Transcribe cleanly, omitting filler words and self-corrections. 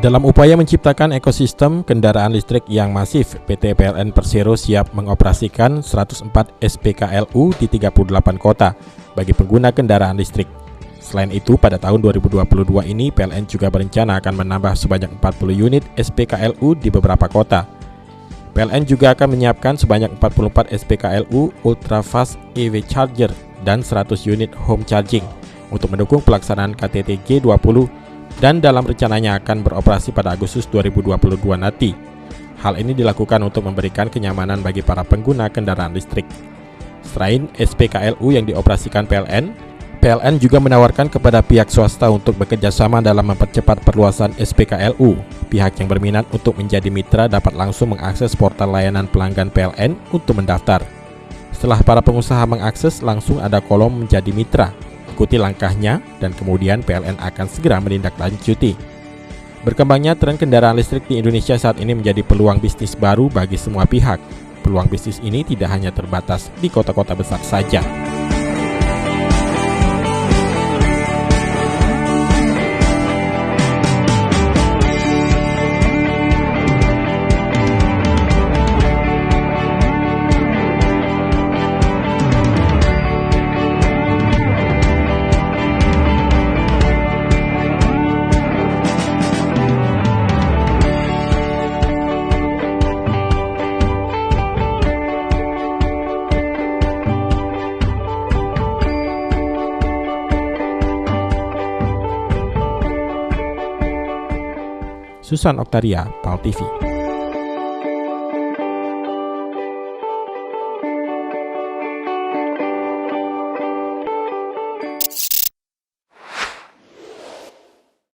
Dalam upaya menciptakan ekosistem kendaraan listrik yang masif, PT PLN Persero siap mengoperasikan 104 SPKLU di 38 kota bagi pengguna kendaraan listrik. Selain itu, pada tahun 2022 ini PLN juga berencana akan menambah sebanyak 40 unit SPKLU di beberapa kota. PLN juga akan menyiapkan sebanyak 44 SPKLU Ultra Fast EV Charger dan 100 unit home charging untuk mendukung pelaksanaan KTT G20 dan dalam rencananya akan beroperasi pada Agustus 2022 nanti. Hal ini dilakukan untuk memberikan kenyamanan bagi para pengguna kendaraan listrik. Selain SPKLU yang dioperasikan PLN juga menawarkan kepada pihak swasta untuk bekerja sama dalam mempercepat perluasan SPKLU. Pihak yang berminat untuk menjadi mitra dapat langsung mengakses portal layanan pelanggan PLN untuk mendaftar. Setelah para pengusaha mengakses, langsung ada kolom menjadi mitra. Ikuti langkahnya dan kemudian PLN akan segera menindaklanjuti. Berkembangnya tren kendaraan listrik di Indonesia saat ini menjadi peluang bisnis baru bagi semua pihak. Peluang bisnis ini tidak hanya terbatas di kota-kota besar saja. Susan Oktaria, PAL TV.